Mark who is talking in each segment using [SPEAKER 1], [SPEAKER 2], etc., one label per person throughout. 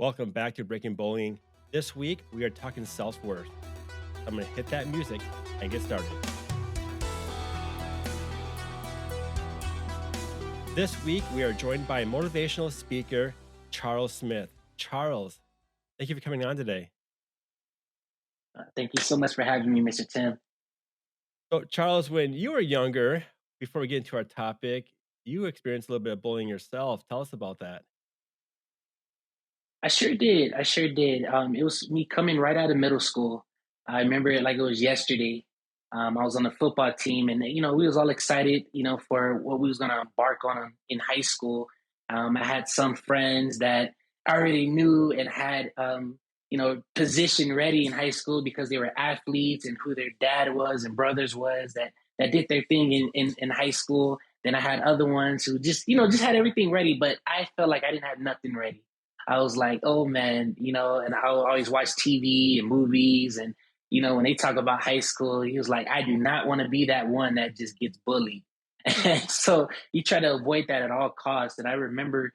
[SPEAKER 1] Welcome back to Breaking Bullying. This week, we are talking self-worth. I'm going to hit that music and get started. This week, we are joined by motivational speaker Charles Smith. Charles, thank you for coming on today.
[SPEAKER 2] Thank you so much for having me, Mr. Tim.
[SPEAKER 1] So, Charles, when you were younger, before we get into our topic, you experienced a little bit of bullying yourself. Tell us about that.
[SPEAKER 2] I sure did. It was me coming right out of middle school. I remember it like it was yesterday. I was on the football team, and we was all excited, for what we was gonna embark on in high school. I had some friends that I already knew and had, position ready in high school because they were athletes and who their dad was and brothers was that did their thing in high school. Then I had other ones who just had everything ready, but I felt like I didn't have nothing ready. I was like, oh man, and I always watch TV and movies. And, when they talk about high school, he was like, I do not want to be that one that just gets bullied. And so you try to avoid that at all costs. And I remember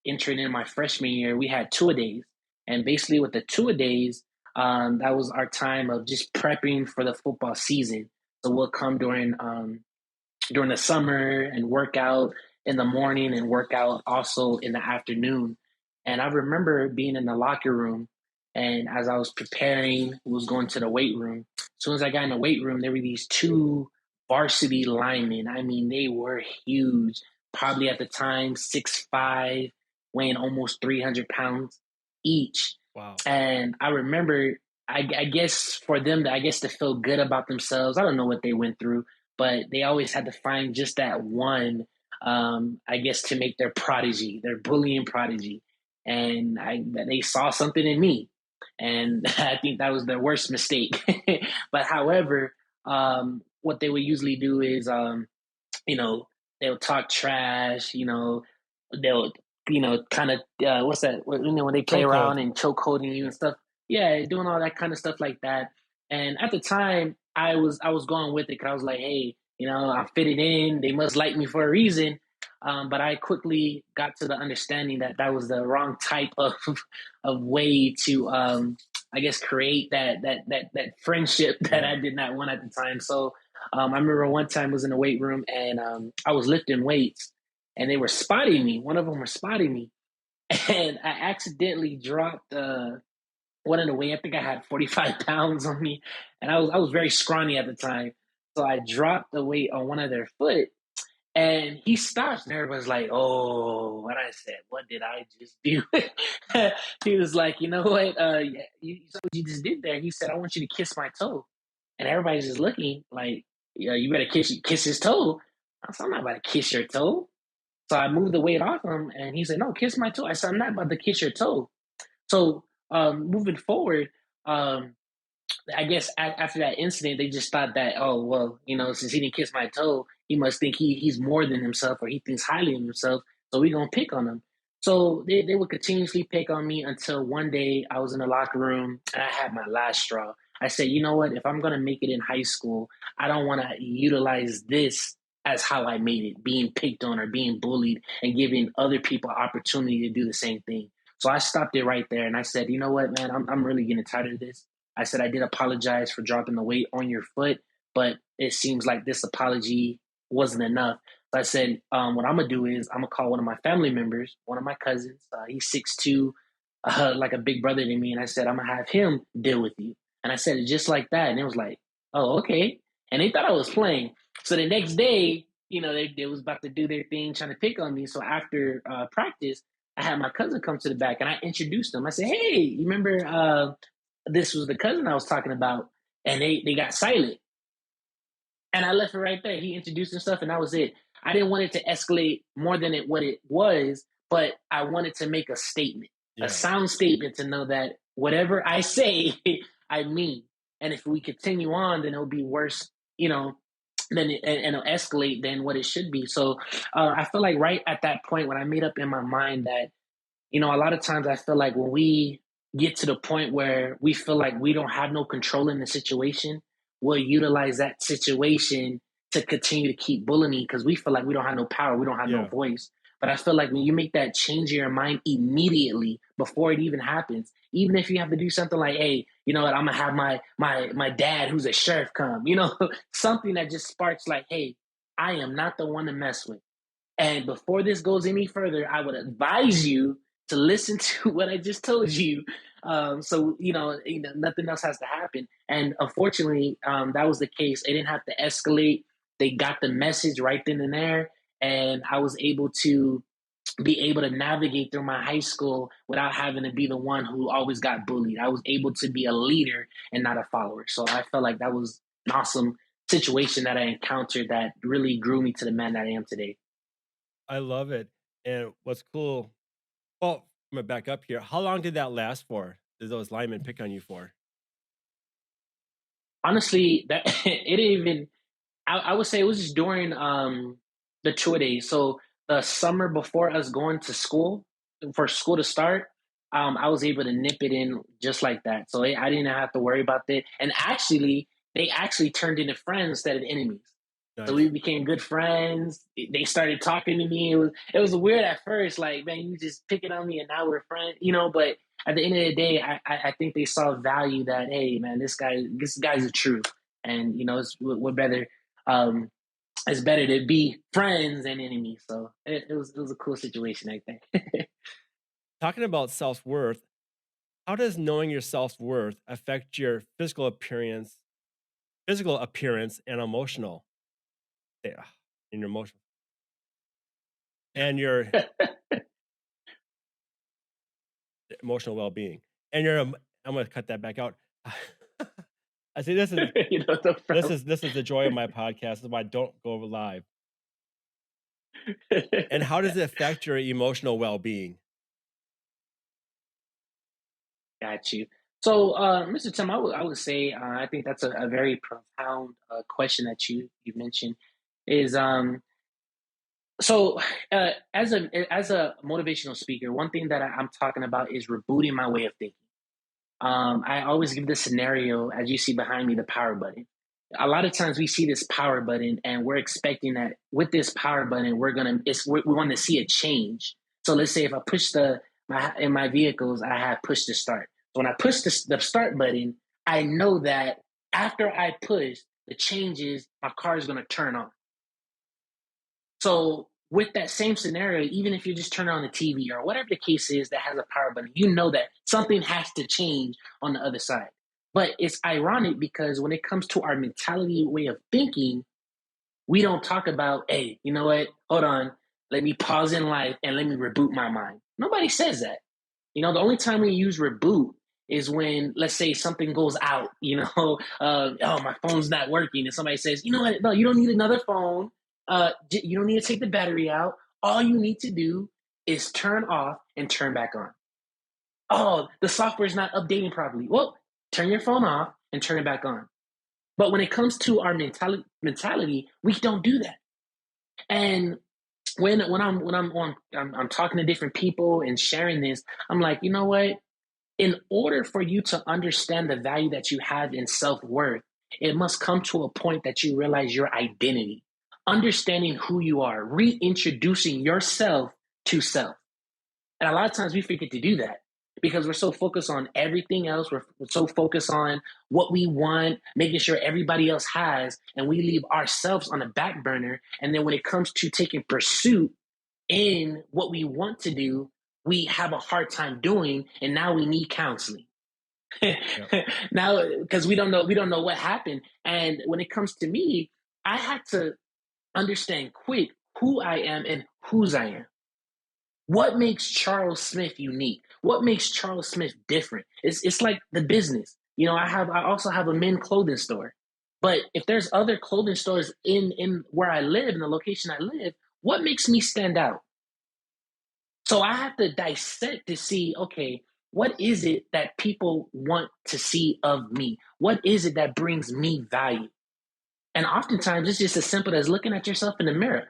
[SPEAKER 2] entering in my freshman year, we had two-a-days. And basically with the two-a-days, that was our time of just prepping for the football season. So we'll come during the summer and work out in the morning and work out also in the afternoon. And I remember being in the locker room, and as I was preparing, was going to the weight room. As soon as I got in the weight room, there were these two varsity linemen. I mean, they were huge, probably at the time 6'5", weighing almost 300 pounds each.
[SPEAKER 1] Wow.
[SPEAKER 2] And I remember, I guess for them, to feel good about themselves, I don't know what they went through, but they always had to find just that one, to make their prodigy, their bullying prodigy. And they saw something in me, and I think that was their worst mistake. But however, what they would usually do is, they'll talk trash. They'll kind of what's that? When they play around and choke holding you and stuff. Yeah, doing all that kind of stuff like that. And at the time, I was going with it because I was like, hey, I fitted in. They must like me for a reason. But I quickly got to the understanding that that was the wrong type of way to, create that friendship that I did not want at the time. So I remember one time I was in the weight room, and I was lifting weights, and they were spotting me. One of them was spotting me, and I accidentally dropped one of the weight. I think I had 45 pounds on me, and I was very scrawny at the time. So I dropped the weight on one of their foot. And he stops, and everybody's like, oh, what I said, what did I just do? He was like, you know what? You saw what you just did there. He said, I want you to kiss my toe. And everybody's just looking like, yeah, you better kiss his toe. I said, I'm not about to kiss your toe. So I moved the weight off him, and he said, no, kiss my toe. I said, I'm not about to kiss your toe. So moving forward, I guess after that incident, they just thought that, oh, well, since he didn't kiss my toe, he must think he's more than himself, or he thinks highly of himself. So we're going to pick on him. So they would continuously pick on me until one day I was in the locker room and I had my last straw. I said, you know what? If I'm going to make it in high school, I don't want to utilize this as how I made it, being picked on or being bullied and giving other people opportunity to do the same thing. So I stopped it right there, and I said, you know what, man, I'm really getting tired of this. I said, I did apologize for dropping the weight on your foot, but it seems like this apology wasn't enough. So I said, what I'm going to do is I'm going to call one of my family members, one of my cousins. He's 6'2", like a big brother to me. And I said, I'm going to have him deal with you. And I said it just like that. And it was like, oh, okay. And they thought I was playing. So the next day, they was about to do their thing, trying to pick on me. So after practice, I had my cousin come to the back, and I introduced him. I said, hey, you remember this was the cousin I was talking about? And they got silent. And I left it right there. He introduced himself, and that was it. I didn't want it to escalate more than what it was, but I wanted to make a statement, a sound statement, to know that whatever I say, I mean. And if we continue on, then it'll be worse, then and it'll escalate than what it should be. So I feel like right at that point when I made up in my mind that, a lot of times I feel like when we get to the point where we feel like we don't have no control in the situation, we'll utilize that situation to continue to keep bullying because we feel like we don't have no power, we don't have no voice. But I feel like when you make that change in your mind immediately before it even happens, even if you have to do something like, hey, you know what, I'm gonna have my dad who's a sheriff come, something that just sparks like, hey, I am not the one to mess with. And before this goes any further, I would advise you to listen to what I just told you. So nothing else has to happen. And unfortunately, that was the case. It didn't have to escalate. They got the message right then and there, and I was able to be able to navigate through my high school without having to be the one who always got bullied. I was able to be a leader and not a follower. So I felt like that was an awesome situation that I encountered that really grew me to the man that I am today.
[SPEAKER 1] I love it. And what's cool, well, I'm gonna back up here. How long did that last for? Did those linemen pick on you for?
[SPEAKER 2] Honestly, that it didn't even. I would say it was just during the tour days. So the summer before us going to school for school to start, I was able to nip it in just like that. So I didn't have to worry about that. And actually, they actually turned into friends instead of enemies. So we
[SPEAKER 1] Nice.
[SPEAKER 2] became good friends. They started talking to me. It was weird at first, like, man, you just picking on me, and now we're friends. But at the end of the day, I think they saw value that, hey, man, this guy's the truth, and we're better. Um, it's better to be friends than enemies. So it was a cool situation, I think.
[SPEAKER 1] Talking about self-worth, how does knowing your self-worth affect your physical appearance and emotional, yeah, and your emotional and your emotional well-being and I'm gonna cut that back out. I see this is
[SPEAKER 2] No
[SPEAKER 1] this
[SPEAKER 2] problem.
[SPEAKER 1] is this is the joy of my podcast. This is why I don't go live. And how does it affect your emotional well-being?
[SPEAKER 2] Got you. So, Mr. Tim, I would say I think that's a very profound question that you mentioned. Is so as a motivational speaker, one thing that I'm talking about is rebooting my way of thinking. I always give this scenario, as you see behind me, the power button. A lot of times we see this power button and we're expecting that with this power button, we want to see a change. So let's say if I push in my vehicles, I have push to start. So when I push the start button, I know that after I push, the changes, my car is going to turn on. So with that same scenario, even if you just turn on the TV or whatever the case is that has a power button, you know that something has to change on the other side. But it's ironic because when it comes to our mentality way of thinking, we don't talk about, hey, you know what? Hold on. Let me pause in life and let me reboot my mind. Nobody says that. The only time we use reboot is when, let's say, something goes out, oh, my phone's not working. And somebody says, you know what? No, you don't need another phone. You don't need to take the battery out. All you need to do is turn off and turn back on. Oh, the software is not updating properly. Well, turn your phone off and turn it back on. But when it comes to our mentality, we don't do that. And when I'm talking to different people and sharing this, I'm like, you know what? In order for you to understand the value that you have in self worth, it must come to a point that you realize your identity, understanding who you are, reintroducing yourself to self. And a lot of times we forget to do that because we're so focused on everything else. We're so focused on what we want, making sure everybody else has, and we leave ourselves on the back burner. And then when it comes to taking pursuit in what we want to do, we have a hard time doing, and now we need counseling.
[SPEAKER 1] Yeah.
[SPEAKER 2] Now, because we don't know what happened. And when it comes to me, I had to understand quick who I am and whose I am. What makes Charles Smith unique? What makes Charles Smith different? It's like the business. I also have a men clothing store. But if there's other clothing stores in where I live, in the location I live, what makes me stand out? So I have to dissect to see, okay, what is it that people want to see of me? What is it that brings me value? And oftentimes it's just as simple as looking at yourself in the mirror.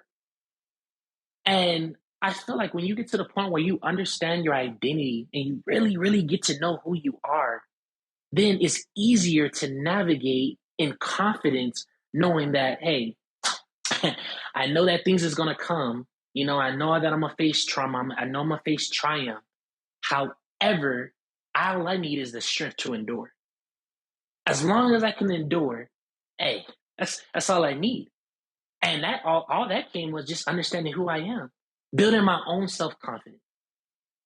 [SPEAKER 2] And I feel like when you get to the point where you understand your identity and you really, really get to know who you are, then it's easier to navigate in confidence, knowing that, hey, I know that things is going to come. I know that I'm gonna face trauma. I know I'm gonna face triumph. However, all I need is the strength to endure. As long as I can endure, hey, that's all I need. And that all that came was just understanding who I am, building my own self confidence.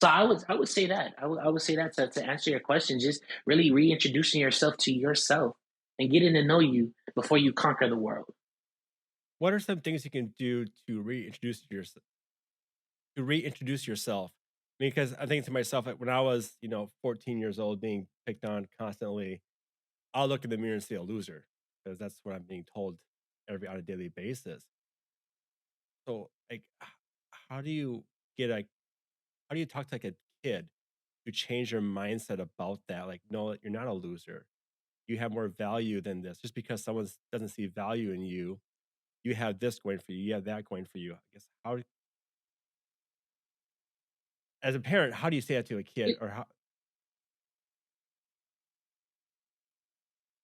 [SPEAKER 2] So I would say that I would say that to answer your question, just really reintroducing yourself to yourself and getting to know you before you conquer the world.
[SPEAKER 1] What are some things you can do to reintroduce yourself? Because I think to myself, like when I was, 14 years old, being picked on constantly, I'll look in the mirror and see a loser because that's what I'm being told every on a daily basis. So, like, how do you get like, how do you talk to like a kid to change your mindset about that? Like, no, you're not a loser. You have more value than this. Just because someone doesn't see value in you, you have this going for you. You have that going for you. I guess as a parent, how do you say that to a kid,
[SPEAKER 2] It,
[SPEAKER 1] or how?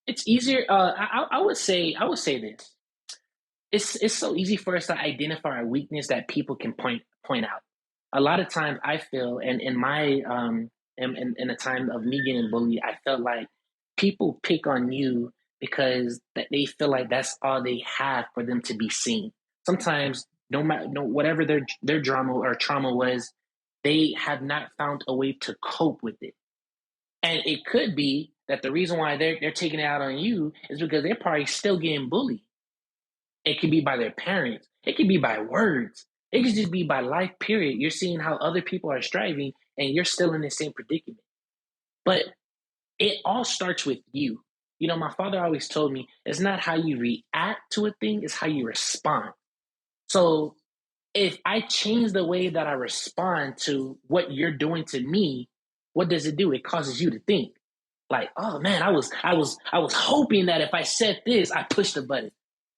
[SPEAKER 2] it's easier. I would say this. It's so easy for us to identify a weakness that people can point out. A lot of times, I feel, and in my in a time of me getting bullied, I felt like people pick on you because that they feel like that's all they have for them to be seen. Sometimes, no matter no whatever their drama or trauma was, they have not found a way to cope with it. And it could be that the reason why they're taking it out on you is because they're probably still getting bullied. It could be by their parents. It could be by words. It could just be by life, period. You're seeing how other people are striving and you're still in the same predicament. But it all starts with you. My father always told me it's not how you react to a thing, it's how you respond. So if I change the way that I respond to what you're doing to me, what does it do? It causes you to think like, oh man, I was hoping that if I said this, I pushed the button.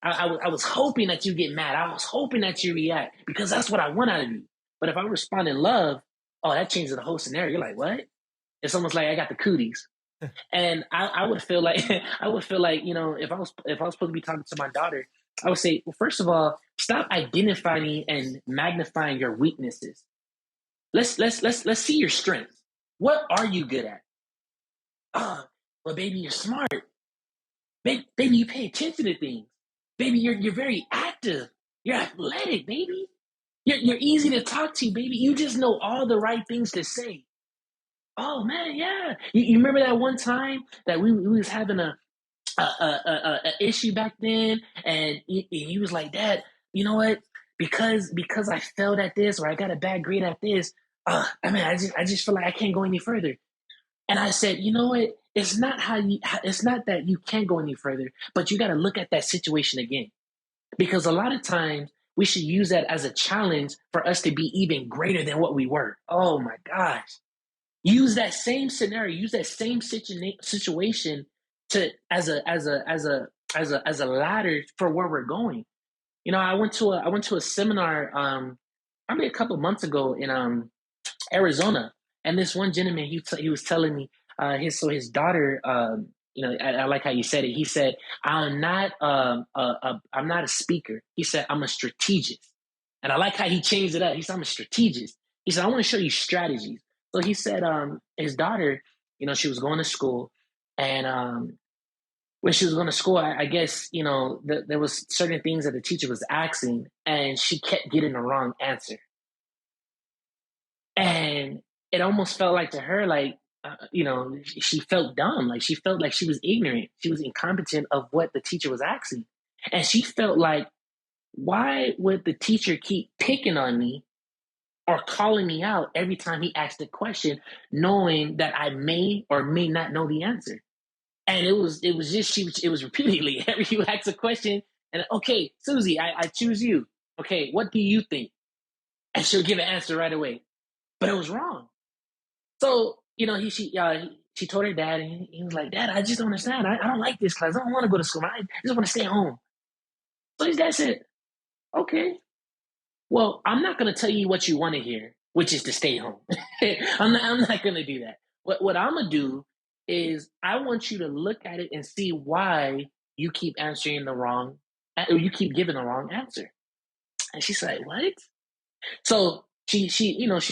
[SPEAKER 2] I was hoping that you get mad. I was hoping that you react because that's what I want out of you. But if I respond in love, oh, that changes the whole scenario. You're like, what? It's almost like I got the cooties. And I would feel like I would feel like if I was supposed to be talking to my daughter, I would say, well, first of all, stop identifying and magnifying your weaknesses. Let's see your strengths. What are you good at? Oh, well, baby, you're smart. Baby, you pay attention to things. Baby, you're very active. You're athletic, baby. You're easy to talk to, baby. You just know all the right things to say. Oh man, yeah. You remember that one time that we was having a issue back then, and he was like, "Dad, you know what? Because I failed at this or I got a bad grade at this, I just feel like I can't go any further." And I said, "You know what? It's not that you can't go any further, but you got to look at that situation again, because a lot of times." We should use that as a challenge for us to be even greater than what we were. Oh my gosh. Use that same scenario, use that same situation to as a ladder for where we're going. I went to a seminar probably a couple months ago in Arizona, and this one gentleman he was telling me his daughter. I like how you said it. He said, I'm not a speaker." He said, "I'm a strategist," and I like how he changed it up. He said, "I'm a strategist." He said, "I want to show you strategies." So he said, his daughter, she was going to school, and when she was going to school, I guess there was certain things that the teacher was asking, and she kept getting the wrong answer. And it almost felt like to her, like, she felt dumb. Like she felt like she was ignorant. She was incompetent of what the teacher was asking. And she felt like, why would the teacher keep picking on me or calling me out every time he asked a question, knowing that I may or may not know the answer? And it was just it was repeatedly every you ask a question, and okay, Susie, I choose you. Okay, what do you think? And she'll give an answer right away. But it was wrong. So, she told her dad, and he was like, "Dad, I just don't understand. I don't like this class. I don't want to go to school. I just want to stay home." So his dad said, "Okay, well, I'm not going to tell you what you want to hear, which is to stay home. I'm not going to do that. What I'm going to do is I want you to look at it and see why you keep answering the wrong, or you keep giving the wrong answer." And she's like, "What?" So she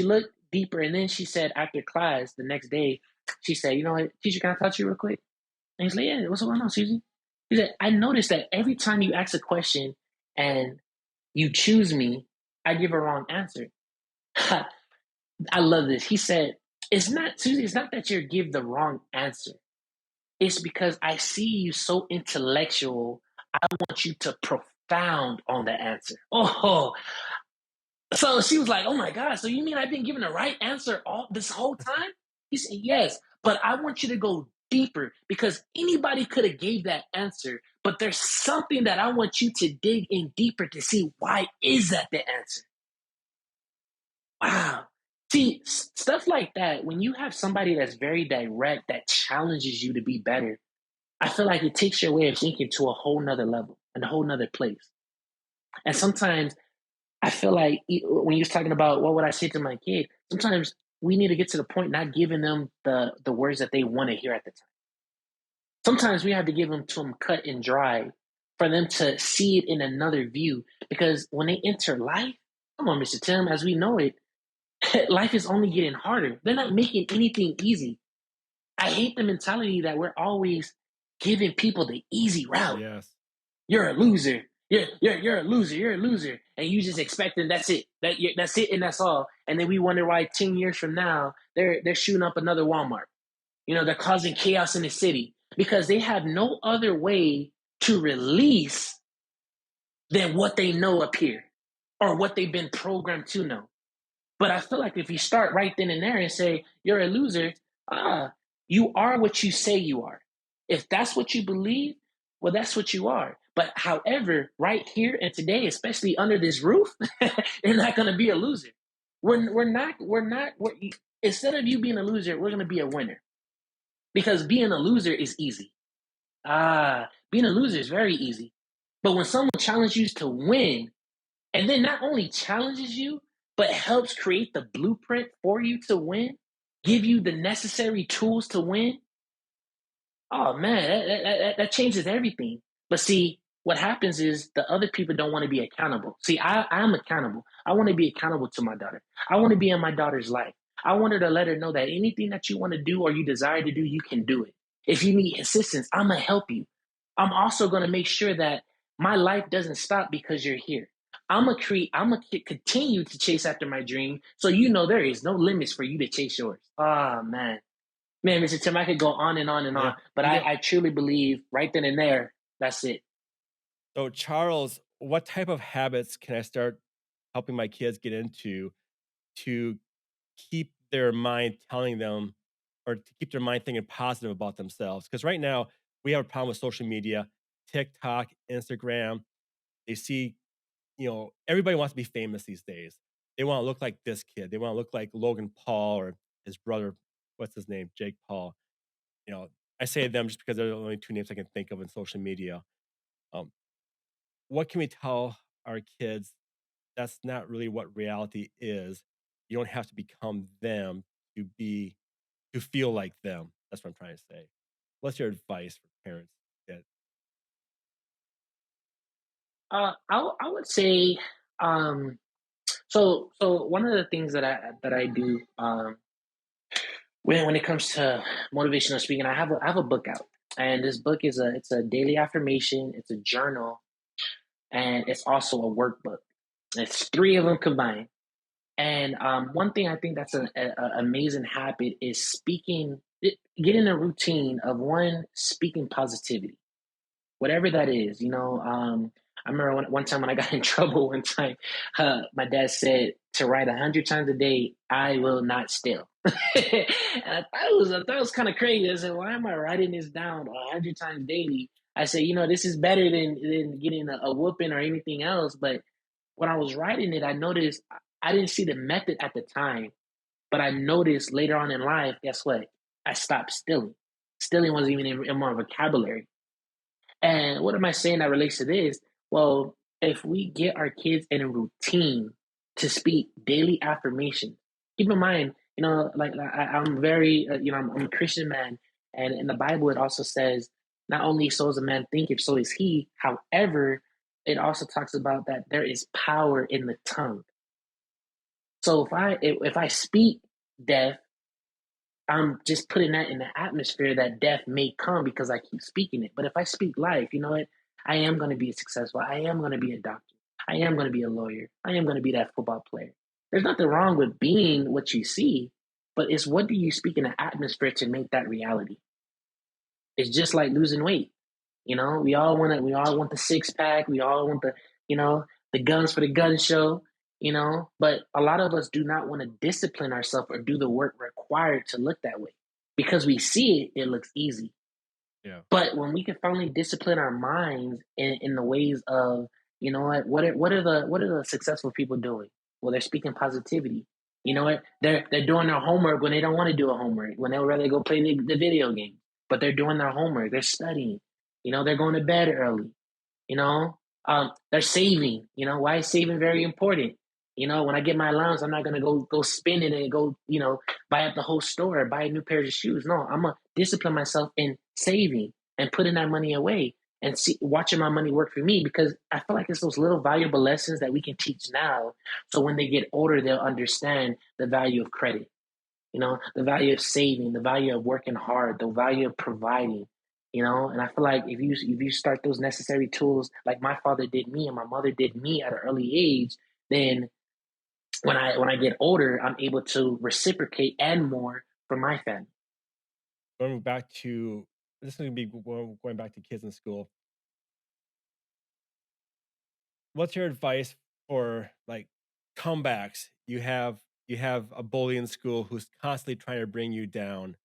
[SPEAKER 2] looked deeper, and then she said after class the next day, she said, "You know what, teacher, can I talk to you real quick?" And he's like, "Yeah, what's going on, Susie?" He said, "I noticed that every time you ask a question and you choose me, I give a wrong answer." I love this. He said, "It's not, Susie, it's not that you give the wrong answer. It's because I see you so intellectual. I want you to profound on the answer." Oh, so she was like, "Oh my God, so you mean I've been given the right answer all this whole time?" He said, "Yes, but I want you to go deeper because anybody could have gave that answer, but there's something that I want you to dig in deeper to see why is that the answer." Wow. See, stuff like that, when you have somebody that's very direct, that challenges you to be better, I feel like it takes your way of thinking to a whole nother level and a whole nother place. And sometimes I feel like when you're talking about what would I say to my kid, sometimes we need to get to the point not giving them the words that they want to hear at the time. Sometimes we have to give them to them cut and dry for them to see it in another view. Because when they enter life, come on, Mr. Tim, as we know it, life is only getting harder. They're not making anything easy. I hate the mentality that we're always giving people the easy route.
[SPEAKER 1] Yes.
[SPEAKER 2] You're a loser. You're a loser. You're a loser, and you just expecting that's it. That's it, and that's all. And then we wonder why 10 years from now they're shooting up another Walmart. They're causing chaos in the city because they have no other way to release than what they know up here or what they've been programmed to know. But I feel like if you start right then and there and say you're a loser, you are what you say you are. If that's what you believe, well, that's what you are. But however, right here and today, especially under this roof, you're not going to be a loser. We're instead of you being a loser, we're going to be a winner because being a loser is easy. Being a loser is very easy. But when someone challenges you to win, and then not only challenges you, but helps create the blueprint for you to win, give you the necessary tools to win. Oh man, that changes everything. But see, what happens is the other people don't want to be accountable. See, I'm accountable. I want to be accountable to my daughter. I want to be in my daughter's life. I want her to let her know that anything that you want to do or you desire to do, you can do it. If you need assistance, I'm gonna help you. I'm also gonna make sure that my life doesn't stop because you're here. I'm gonna continue to chase after my dream, so you know there is no limits for you to chase yours. Ah, man. Man, Mr. Tim, I could go on and on and
[SPEAKER 1] Yeah.
[SPEAKER 2] on, but I truly believe right then and there, that's it.
[SPEAKER 1] So, Charles, what type of habits can I start helping my kids get into to keep their mind telling them or to keep their mind thinking positive about themselves? Because right now we have a problem with social media, TikTok, Instagram. They see, everybody wants to be famous these days. They want to look like this kid. They want to look like Logan Paul or his brother. What's his name? Jake Paul. You know, I say them just because they're the only two names I can think of in social media. Um, what can we tell our kids that's not really what reality is? You don't have to become them to be to feel like them. That's what I'm trying to say. What's your advice for parents? That
[SPEAKER 2] I would say, um, so one of the things that I do when it comes to motivational speaking, I have a book out, and this book it's a daily affirmation, it's a journal, and it's also a workbook. It's three of them combined. And one thing I think that's an amazing habit is getting a routine of one speaking positivity, whatever that is. I remember one time when I got in trouble. One time, my dad said to write 100 times a day, "I will not steal." And I thought it was kind of crazy. I said, "Why am I writing this down 100 times daily?" I said, this is better than getting a whooping or anything else. But when I was writing it, I noticed I didn't see the method at the time, but I noticed later on in life, guess what? I stopped stealing. Stealing wasn't even in my vocabulary. And what am I saying that relates to this? Well, if we get our kids in a routine to speak daily affirmations, keep in mind, like I'm very, I'm a Christian man, and in the Bible it also says, not only so is a man thinketh, so is he. However, it also talks about that there is power in the tongue. So if I speak death, I'm just putting that in the atmosphere that death may come because I keep speaking it. But if I speak life, you know what? I am going to be successful. I am going to be a doctor. I am going to be a lawyer. I am going to be that football player. There's nothing wrong with being what you see, but it's what do you speak in the atmosphere to make that reality? It's just like losing weight. We all want the six pack, we all want the guns for the gun show, but a lot of us do not want to discipline ourselves or do the work required to look that way. Because we see it, it looks easy.
[SPEAKER 1] Yeah.
[SPEAKER 2] But when we can finally discipline our minds in the ways of, what are the successful people doing? Well, they're speaking positivity. You know what? They're doing their homework when they don't want to do a homework, when they would rather go play the video game. But they're doing their homework, they're studying, they're going to bed early, they're saving. Why is saving very important? When I get my allowance, I'm not gonna go spend it and go, buy up the whole store or buy a new pair of shoes. No, I'm gonna discipline myself in saving and putting that money away and watching my money work for me, because I feel like it's those little valuable lessons that we can teach now. So when they get older, they'll understand the value of credit, the value of saving, the value of working hard, the value of providing, and I feel like if you start those necessary tools like my father did me and my mother did me at an early age, then when I get older, I'm able to reciprocate and more for my family.
[SPEAKER 1] Going back to this is going to be going back to kids in school. What's your advice for like comebacks? You have a bully in school who's constantly trying to bring you down.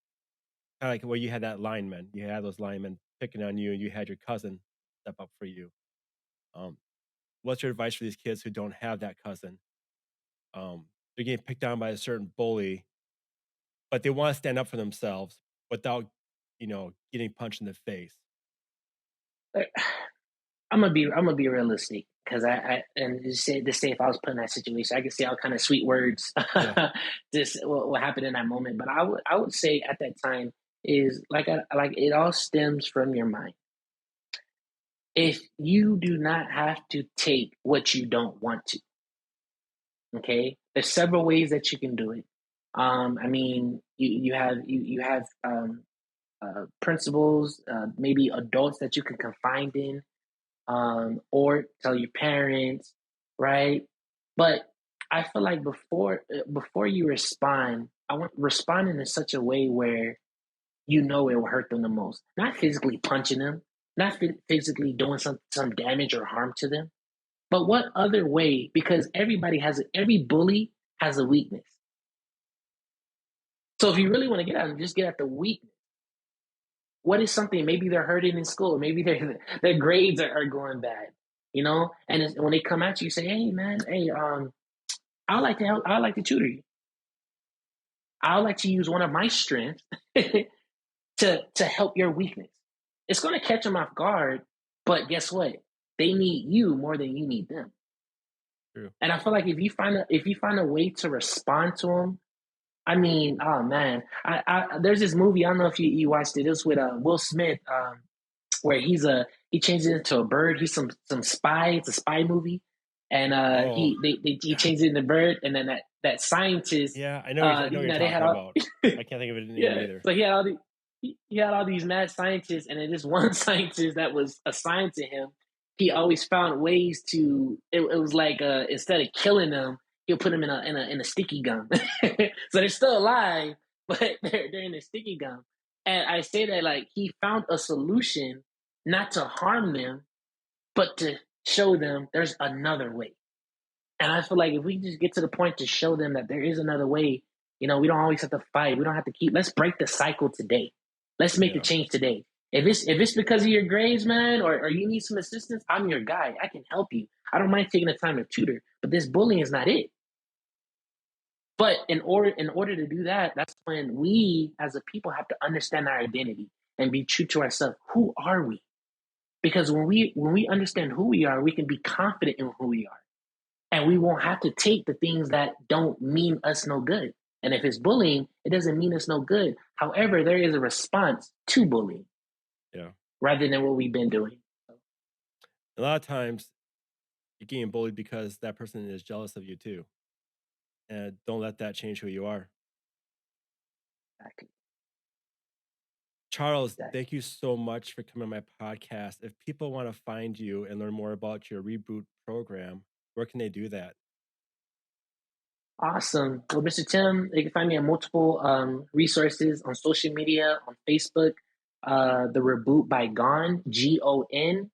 [SPEAKER 1] Kind of like where you had that lineman. You had those linemen picking on you, and you had your cousin step up for you. Um, what's your advice for these kids who don't have that cousin? They're getting picked on by a certain bully, but they want to stand up for themselves without, getting punched in the face.
[SPEAKER 2] I'm gonna be realistic, because I and just say if I was put in that situation, I could say all kind of sweet words,
[SPEAKER 1] Yeah.
[SPEAKER 2] just what happened in that moment. But I would say at that time is like it all stems from your mind. If you do not have to take what you don't want to, okay, there's several ways that you can do it. I mean, you have principals, maybe adults that you can confide in, or tell your parents, right? But I feel like before you respond, I want responding in such a way where it will hurt them the most. Not physically punching them, not physically doing some damage or harm to them, but what other way? Because every bully has a weakness. So if you really want to get at them, just get at the weakness. What is something? Maybe they're hurting in school. Maybe their grades are going bad. And when they come at you, you say, "Hey, man, hey, I like to help. I like to tutor you. I like to use one of my strengths to help your weakness." It's going to catch them off guard, but guess what? They need you more than you need them.
[SPEAKER 1] True.
[SPEAKER 2] And I feel like if you find a way to respond to them, I mean, oh man, there's this movie. I don't know if you watched it. It was with Will Smith, where he changes into a bird. He's some spy. It's a spy movie, and
[SPEAKER 1] Oh,
[SPEAKER 2] he
[SPEAKER 1] God.
[SPEAKER 2] changes into a bird, and then that scientist,
[SPEAKER 1] Yeah, I know what you're
[SPEAKER 2] they had
[SPEAKER 1] talking
[SPEAKER 2] all
[SPEAKER 1] about. I can't think of his name
[SPEAKER 2] yeah.
[SPEAKER 1] either.
[SPEAKER 2] So he had all these mad scientists, and then this one scientist that was assigned to him, he always found ways to. It was like instead of killing them, he'll put them in a sticky gum. So they're still alive, but they're in a sticky gum. And I say that like he found a solution not to harm them, but to show them there's another way. And I feel like if we just get to the point to show them that there is another way, we don't always have to fight. We don't have to let's break the cycle today. Let's make the
[SPEAKER 1] Yeah.
[SPEAKER 2] change today. If it's because of your grades, man, or you need some assistance, I'm your guy. I can help you. I don't mind taking the time to tutor, but this bullying is not it. But in order to do that, that's when we as a people have to understand our identity and be true to ourselves. Who are we? Because when we understand who we are, we can be confident in who we are. And we won't have to take the things that don't mean us no good. And if it's bullying, it doesn't mean us no good. However, there is a response to bullying
[SPEAKER 1] Yeah.
[SPEAKER 2] rather than what we've been doing.
[SPEAKER 1] A lot of times you're getting bullied because that person is jealous of you too. and don't let that change who you are.
[SPEAKER 2] Exactly.
[SPEAKER 1] Charles,
[SPEAKER 2] Exactly.
[SPEAKER 1] thank you so much for coming on my podcast. If people want to find you and learn more about your Reboot program, where can they do that?
[SPEAKER 2] Awesome. Well, Mr. Tim, you can find me on multiple resources on social media, on Facebook, the Reboot by Gon, Gon,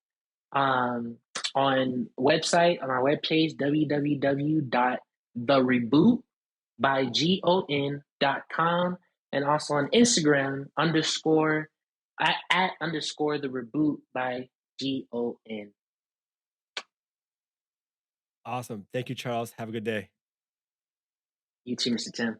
[SPEAKER 2] um, on website, on our webpage, www.therebootbygon.com, and also on Instagram, at underscore the reboot by Gon.
[SPEAKER 1] Awesome. Thank you, Charles. Have a good day.
[SPEAKER 2] You too, Mr. Tim.